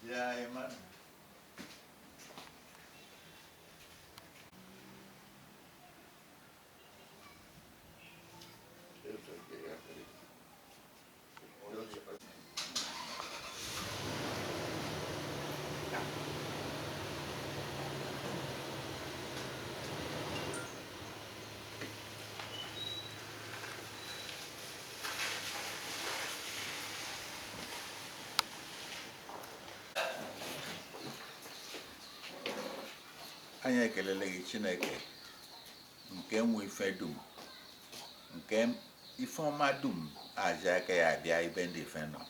Yeah, man. Anyị ekelele gị Chineke nke nwe ife dum nke ife ọma dum aja aka ya abịa ibe ndị ife nọ.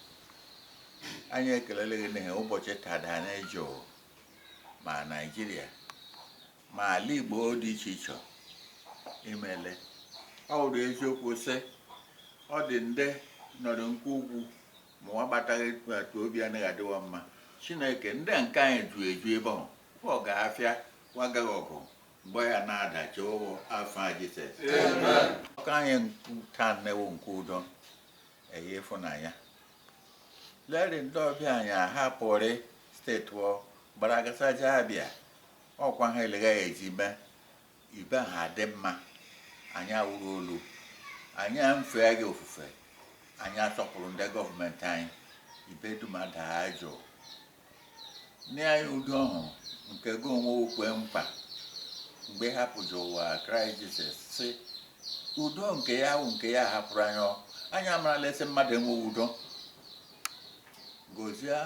Anyị ekelele gị n'ihi ụbọchị tada n'ejo ma Naịjirịa ma ala Igbo dị iche iche imele. Ọ bụ eziokwu sị ọ dị nde nọrọ nke ugwu ma ọ gbataghị atụ obi anaghị adịwa mma. Chineke ndị nke anyị ju eju ebe ọ ga-afịa wagaghị ọgụ mgbe ya na-adachi ụwụ afọ Jizọs. Ọka anyị taa nnewo nke udo eye ịfụnanya leri ndị ọbịa anyị ahapụrị steeti gbara gasaja abịa ọkwa ha elega ya eji mee ibe ha dị mma. Anyị awụrụ olu anyị mfe gị ofufe anyị asọpụrụ ndị gọọmenti anyị ibe dum adaa jụụ nye anyị udo ọhụrụ nke gị onwe okwe mkpa mgbe hapụrụ ụwa Kraịst Jizọs sị udo nke ya wụ nke ya hapụrụ anyị amarala ese mmadụ enweghị udo. Gozie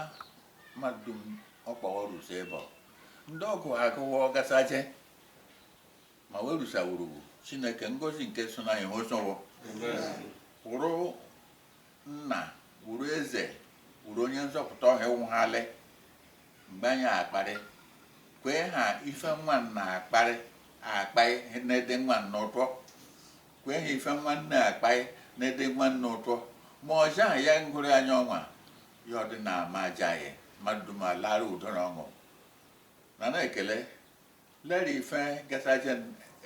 mmadụ dum ọkpọrụso ebe ndị ọgụ agụwa gasaje ma werusawuru Chineke ngozi nke so na anyị hosowo wụrụ nna wụrụ eze wụrụ onye nzọpụta ọha nwụghalị mgbe anyị akparị kwee ha ife nwa na-akparị akpaị na-ede nwa n'ụtọ kwee ha ife nwa na-akpaị na-ede nwa n'ụtọ ma ọzọ ahụ ya ngụrụ anya ọnwa ya ọ dị na ama aja ya mmadụ ma lara udo na ọṅụ na na-ekele leri ife gasaje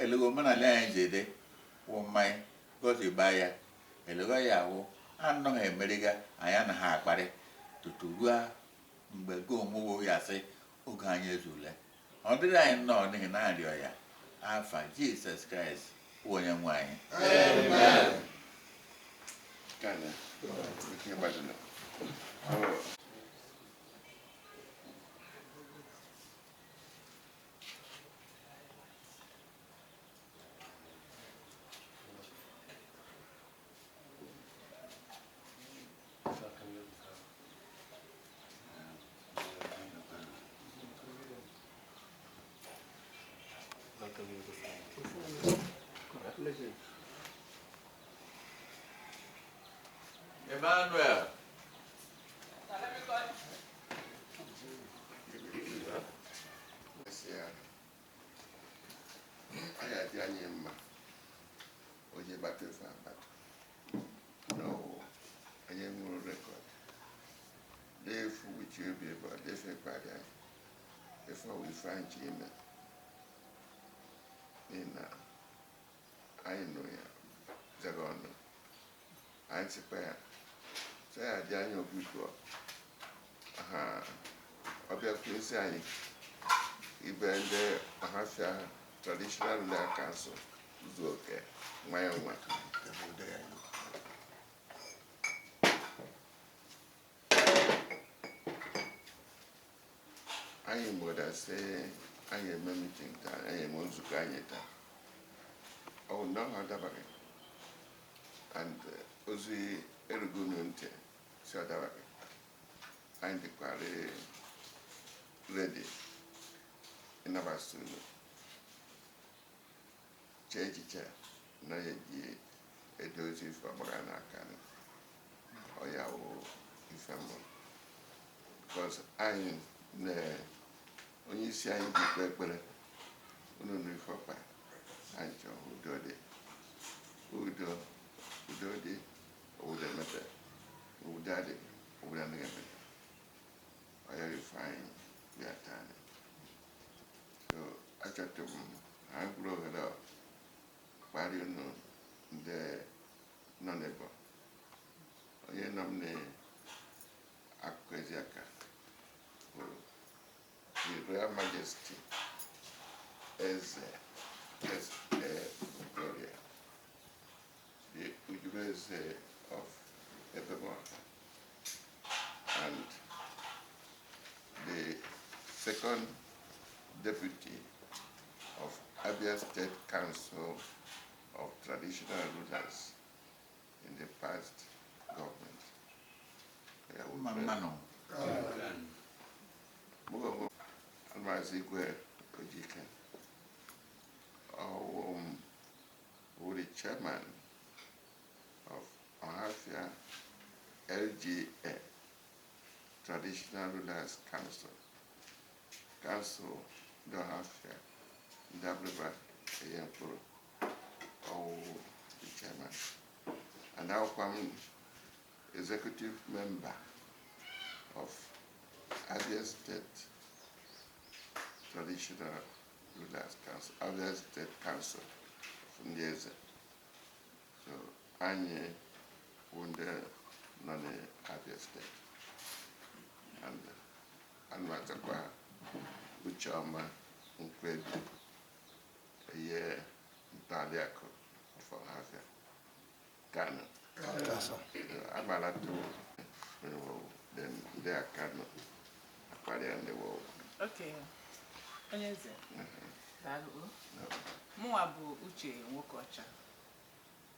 elego omenala anyị ji ede wụ mmanya goziba ya elego ya wụ anọghị emeriga anyị anaghị akparị tutu ruo mgbe go onwewo ya sị oge anyị ezule ọ dịrị anyị nnọọ n'ihi na arịọ ya afa Jizọs Kraịst onye nwe anyị. Emmanuel. anyị mma onye gbata efe agbata n'ọwụ onye nwere rekọd defu wichi obi ebe ọ defe kpari anyị efe ọwụ ife anyị ji ime n'ihi na anyị nụ ya zere ọnụ anyị sikwa ya sọ ya dị anyị ogbugbo ha ọbịa kwesị anyị ibe ndị Ọhafịa Traditional Rural Council zuo oke nwa ya nwa anyị mgbedasị anyị eme meeting taa anyị eme nzukọ anyị taa ọ bụ na ọ dabaghị and ozi erugo ntị si ọ dabaghị anyị dịkwara ready ịnabata unu chee echiche na ya ji edozi ife ọgbara n'aka ọ ya wụ ife mbụ because anyị na onye isi anyị ji kpe ekpere unu n'ife ọkpa anyị chọrọ udo dị obodo emepe obodo adịghị obodo anaghị emepe ọ ya ife anyị bịa taa so achọtụrụ m ha mkpụrụ ohere kparị unu ndị nọ n'ebe onye nọ m n'akụkụ ezi aka bụ the Royal Majesty Eze Victoria, the Ujubeze of Ebemo, and the second deputy of Abia State Council of Traditional Rulers in the past government. Almazigwe Ojike, who the chairman of Ọhafịa LGA, Traditional Rulers Council, Council the Ọhafịa, Ndableba Eyampuru, the chairman. And now I'm executive member of Abia State Traditional Rulers Council, Abia State Council from Yeze. So Anye Wunde None Abia State. And Anwatakwa Uchama Nkwebi a year Ntaliako of Ọhafịa, Kano. I'm allowed to then they are Kano, Aquaria and the world. Okay. Onyeze. Dalu. Mwa bụ Uche Nwokocha.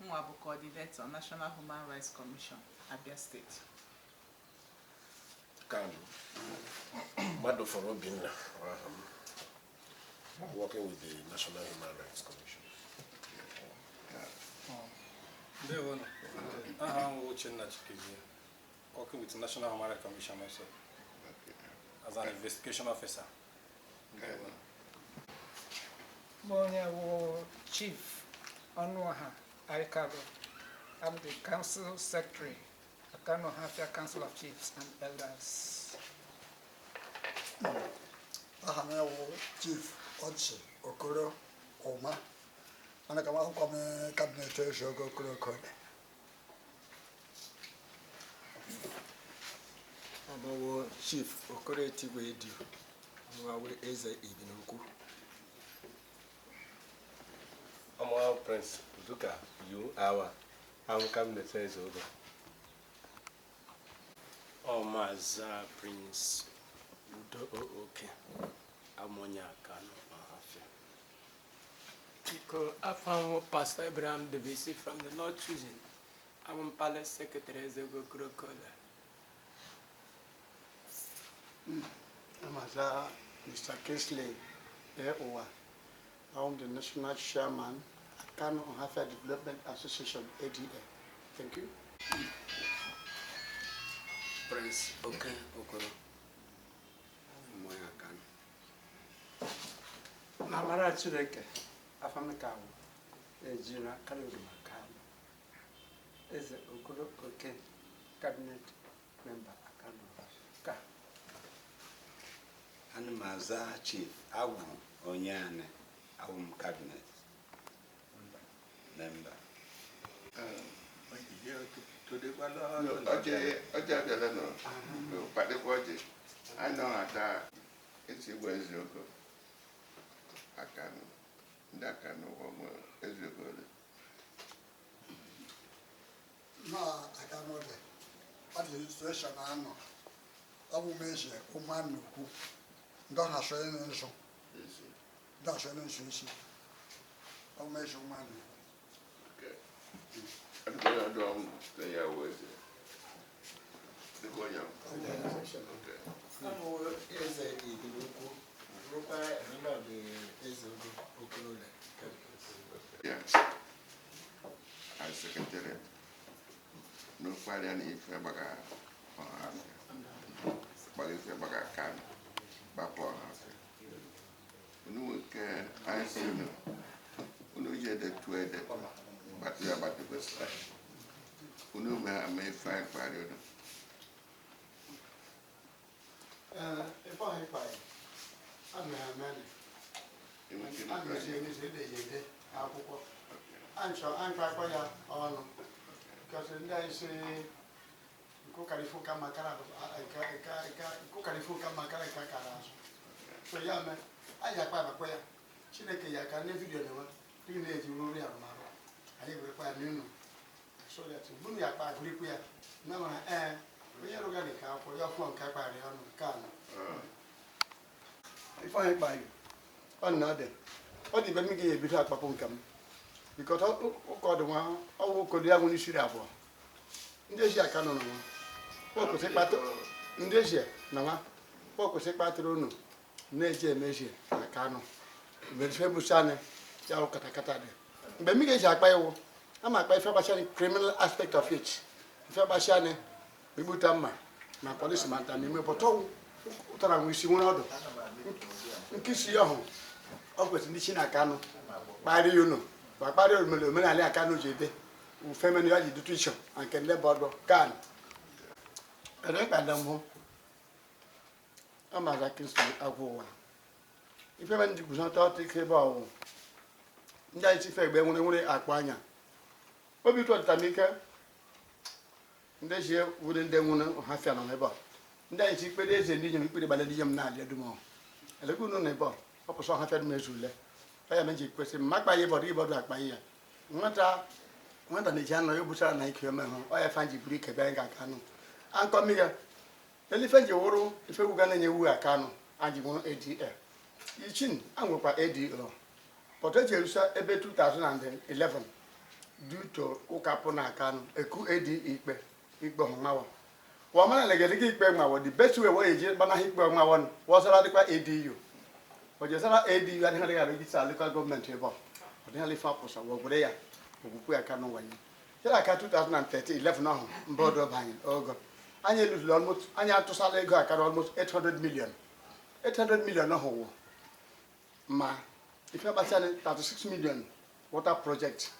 Mwa bụ coordinator National Human Rights Commission, Abia State. Kano. Mado for Obinna. Working with the National Human Rights Commission. Working with the National Human Rights Commission also as an investigation officer. Chief Onuaha Aikago. I'm the Council Secretary at Kano Ọhafịa Council of Chiefs and Elders. I'm Chief Odsi Okoro Oma. And I come out from the cabinet treasurer Okoro Kone. I'm Chief Okoro Tigwedu. I'm Eze Ibinoku. I'm Prince Uduka, I'm cabinet treasurer. Omaza Prince Udo Oke, Amonia Kano Ọhafịa. Because I'm Pastor Abraham Devisi from the North Choosing. I'm Palace Secretary Zego Krokola. I'm Mr. Kingsley Eowa. I'm the National Chairman at Kano Ọhafịa Development Association, ADA. Thank you. Prince Oke Okoro. Moya Kano. Namara Chireke, Afamikawo. Ejina Kaludi Makano, Eze Okoro Oke, cabinet member Akano. Ka. And Maza Chief, Awu Onyane, Awum cabinet member. I know that it's a way you go. I can, that can no as you go. No, I cannot. What is the situation? I know. I will measure, woman, who don't have any so. That's an issue. I'll measure money. Okay. I'm going to do the hours. The boy, okay. Eze Ibinuku, Rupa, and of the Eze Okoro. Yes. As secretary. No party and if I baga on Africa. But if I baga can, back on Africa. No care, I see no. No, yet the 2 but we are about the best life. No, I may find party. If I buy, I'm a man. I'm a serious lady. I'm sure I'm quite on because there is a Cocalifuca Macara, Cocalifuca Macara. So, young man, I have a prayer. She like a can never do anyone. 3 days you will be a mother. I never require new. So that you will be a grip. No, we are organic for your phone capari on can. If I buy you, another. What if I make a bit of Papunkam? Because I got the one, oh, could you have when you should have one? In this year, canon. What could say battle? In this year, Nama? What could say battle? Nature measure, I cannot. Very famous son, Yao Katakata. But me get a I'm a criminal aspect of it. If I shine, we put on my policeman and me poto. Utara we see one other. Kiss your home. Always in the China cano. By the you know. But by the Melania cano jade. Who feminine education and can never can. I don't buy them home. I'm as I can see a woman. If I went to not take about that, if I went away at Quanya. What we told Tamika? This year wouldn't they want to have fun on her bar. Then she put this and didn't put a baladium nadia dumont. A lagoon on a bar, opposite half a measure. I am magic question, mark by your body about like my ear. One of the channel you put on like your man, or I find you break a bank I can. Uncle Mia, elephant your world, if you were going to you a canoe, and you want ADL. You chin, I will buy ADL. But I tell you, sir, about 2011. Due to Okapona can a coup AD Igbo. One man like a the best way where you but I one was a radical ADU. But just an ADU and a local government here. But nearly 4% were there. We are coming one. Here I can 2030, 11 now, board of hanging. Oh God. I lose almost, I have to sell almost 800 million. 800 million no whole. Ma, if you have 36 million water project.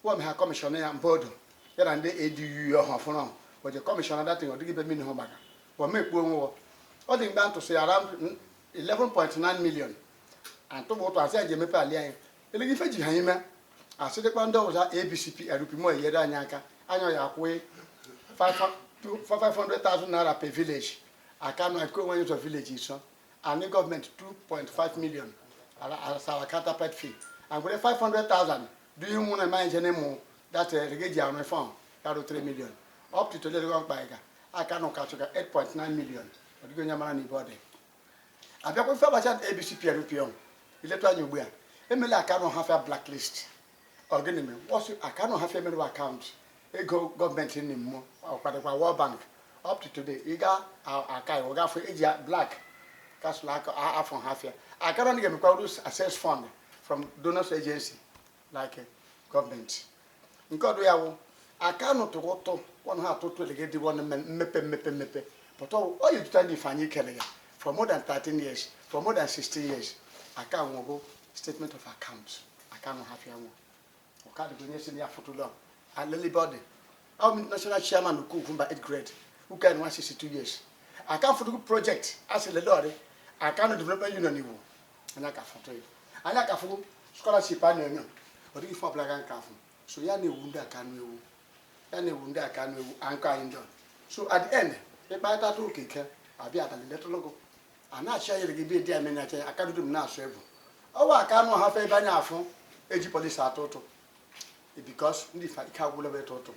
What may have commissioner and board? Here and they ADU your half now. But the commissioner that thing or to give a minimum back. What make one more? What thing down to say around 11.9 million. And to what I said, Jimmy Palian. The Lady Fetch Hima. I said the condo was at ABCP and Rupimo Yedanaka. I know your way 500,000 naira per village. I cannot go when to villages, and the government 2.5 million as our counterpart fee. And with 500,000. Do you want to manage anymore? That's a reggae on my phone, 3 million. Up to today, I cannot catch 8.9 million. But you money body. I don't prefer ABCP and Rupion. Electoral New Beer. Emily, I cannot have a blacklist. Organization. I cannot have a middle account. A government in him or World Bank. Up to today, you got our guy or got for black. That's like half on half year. I cannot get a assess fund from donors agency. Like a government. In God, we are. I cannot to what to one how to get the one mepe. But all you stand in Fanny Kelly for more than 13 years, for more than 16 years, I can't go statement of accounts. I cannot have your one. ọkadị bụ onye si na ya fotolo alele body I'm national chairman of Kumba 8th grade who can 162 years I can't for the project as a lord I can't develop union iwu and I can photo it and I can for scholarship and union or if for black and careful so ya na wunda kan ewu ya na wunda kan ewu anka in done so at the end e ba ta to keke abi atale letologo ana chia yere gi bi dia me na chia aka dudum na aso ebu owa aka no ha fe ba nya afo eji police atoto because ndi fa ka gulo be toto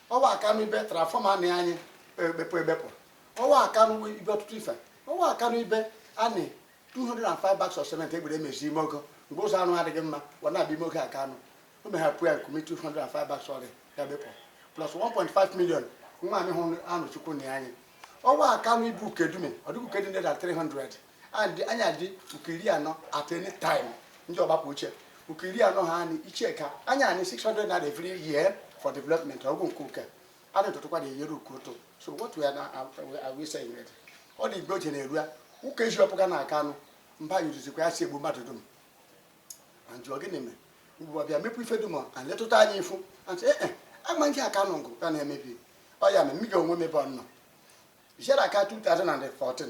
owa aka no be transformer ni anyi bepo owa aka no ibe tutu ifa owa aka no ibe ani 205 bags of cement egbere mezi mogo ngbo sa no adịghị mma wana bi mogo aka no o me ha pu ya commit 205 bags of ya bepo plus 1.5 million nwa mi ho anu chukwu ni anyi owa aka no ibu kedume odugu kedu na 300 and anya di ukiri ano at any time ndị ọgbapụ uche ukiri ano ha ni icheka anya ani 600 naira every year for development ogun nkuka ade to kwa de yeru koto so what we are we saying it all the go general uke ji opuga na aka no mba yuzi kwa ase egbu madu dum and you again me we bia mepu ife dum and let to anya ifu and say amanji aka no ngu na emebi oya me miga onwe me bon no jera aka 2014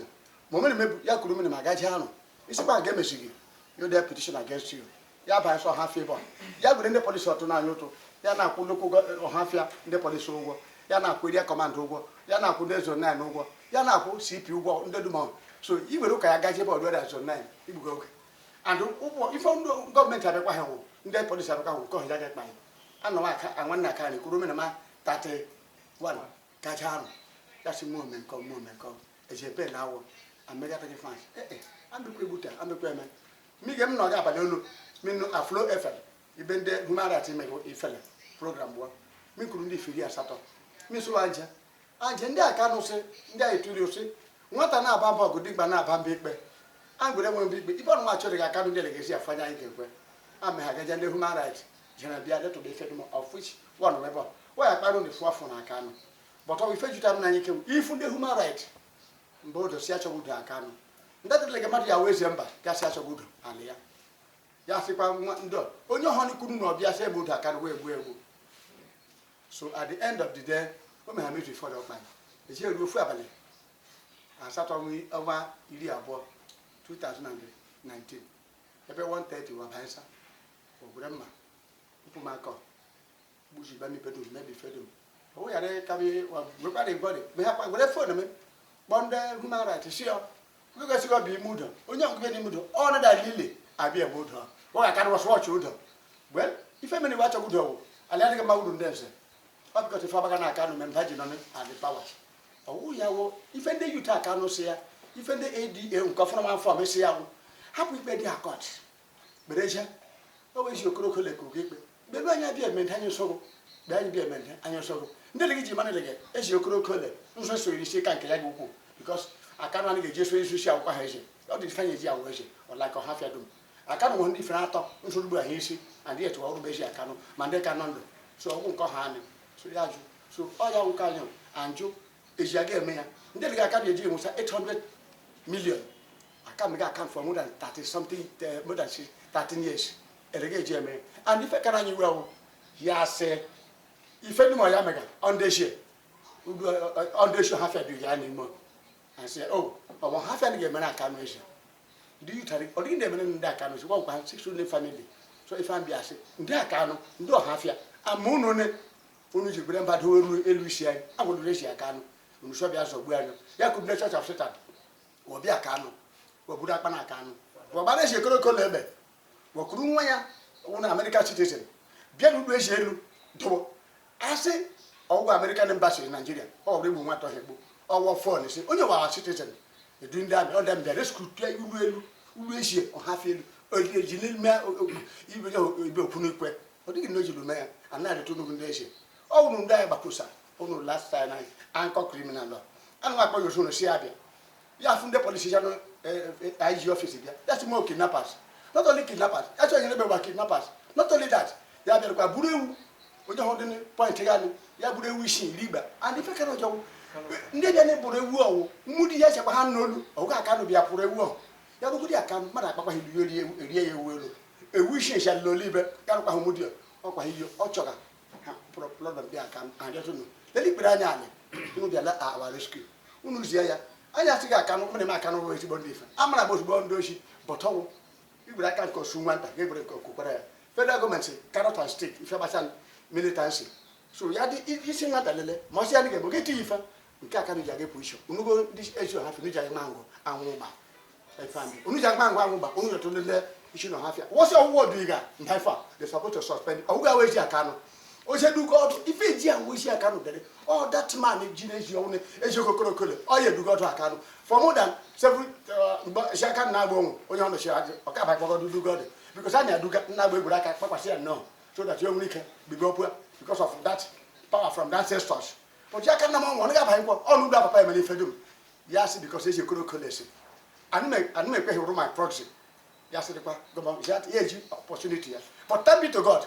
moment me ya kuru me na magaji anu isi ba ga mesigi you dey petition against you ya ba so ha favor ya gure ndị police otu na anyoto ya na akwụ loko ọhafia ndị police ụgwọ ya na akwụ area command ụgwọ ya na akwụ ndị zone 9 ụgwọ ya na akwụ CP ụgwọ ndị dum so i were ka ya gaje ba ọdụ zone 9 igbugo oge and ụgwọ ife ndị gọọmenti abịakwa ha wụ ndị police abịakwa wụ ko ya ga kpa anọ aka anwanna aka ni kuru me na 31 kacha anu ya si mo menko ejepe na wo amega take fans ambekwe buta ambekwe me mi gem no ga abale onu mi no aflo FM ibende human rights me go ifele program wo mi kuru ndi firi asato mi so anje ndị aka no se ndị ayeturi o se nwata na abamba ogodigba na abamba ikpe angure mo bi ikpe ibo no ma chori ga aka no delegasi afanya ike kwe ame ha gaja ndị human rights jena bia let to be fed of which one remember why akparo ndi fuafo na aka no but we fed you time na nyike if ndị human rights mbodo si achogudu aka no ndate lege madu ya weze mba ga si achogudu ale ya sikwa ndo onye honi kunu no bia se bodu aka no we egbu so at the end of the day o me ha meet for the plan e je ru fu abale asato wi over iri abo 2019 ebe 130 wa bansa ogurema upumako buji ba mi pedo maybe fedom o yare kabi wa we kwa de body me ha kwa phone me bonde human rights sio we go sigo bi mudo onye ngbe ni mudo ona da lile abi e mudo o ga kan was watch mudo well ife me ni watch mudo ala ga mawudu ndense what because if abaga na kanu men haji no and the power o ya wo ife de yuta kanu se ya ife de ADA nko fona man form se ya wo hapu ipe di accord bereja o we ji okorokole ko gbe be anya bi men tanyo so be anya bi men anya so ndele gi ji man lege e ji okorokole nso so iri se kan ke ya gugu because akanu ani ge je so isu sia kwa ha je o di fanye ji awo je o like o half ya dum akanu won di fra ato nso du ahisi and yet wo ru be ji akanu mande kanondo so o nko ha ni so yaju so oya ukanyo anjo ejiage emeya ndele ga ka de ji musa 800 million akam ga account for more than 30 something more than 13 years elege ji eme and if kana nyi well ya say if any more ya mega on the share on the show half a do ya ni mo and say oh but one half a get me na account no do you tari or in the men nda account so one kwa 600 family so if am bi ase nda account ndo half ya amuno ne onu ji bremba do elu sia awodo le sia aka no onu so bia so gbu anyo ya could the church of Satan wo bia aka no wo buda pa na aka no wo ba le se koroko lebe wo kuru nwa ya wo na American citizen bia du esi elu do ase o go American embassy in Nigeria o re mu nwa to hegbo o wo phone se onye wa citizen e du nda o dem bia rescue tu ulu esi o ha fi elu o le jile me ibe okunu ikwe o digi no jilu me anade to no ndo esi o nu ndai bakusa onu last time anko criminal law anu akpo yo so no si abia ya funde police ya no IG office bia that's more kidnappers not only kidnappers actually you know kidnappers not only that ya bia kwa burewu ojo ho de point ya ni ya burewu shin riba and if ka no jo nde bia ne burewu owo mudi ya se kwa han nolu o ga ka no bia burewu o ya bu di aka mara akpa kwa hidu yori eri ye welo ewu shin sha lo libe ka kwa mudi ọkwa ihe ọ chọga ha problem bịa ka adịtụnụ lelikpere anya anyị unu bịala awa rescue unu zie ya anya asịghị akanụ mere m akanụ bụ ezigbo ndị ife amara bụ ozugbo ndị ochi bọtọwụ igbere aka nke osu nwata ga egbere nke okwukwara ya federal gọọmenti cannot and state ife gbasa militancy so ya dị isi nwata lele ma ọsị ya ga-egbo gị ti ife nke aka ji aga epu iso unugo ndị ezi ọha fi nuja mango anwụ ba efandi unuja mango anwụ ba unu yoto lele isi no hafia wọsị ọwụwa odu iga ndaifa they supposed to suspend ọwụga weji akanụ oje dugo ọdụ ife ji ahụ isi akanụ dere all that man ji na-eji ọnwụ eji okokorokole ọ ya edugo ọdụ akanụ for more than 7 isi aka na agba onwe onye ọnọchi adị ọkaba kpọrọ dugo ọdụ because a na-aduga na agba egburu aka kpakwasị ya nnọọ so that you nwere ike bigo pụa because of that power from the ancestors oji aka nna m ọnwụ ọ ga-abaghị nkwọ ọnụ ugbo papa emere ife dum ya sị because eji okorokole esi anụ m ekweghị ụrụ my proxy ya sị dịkwa gọọmenti ya eji opportunity ya but thank be to God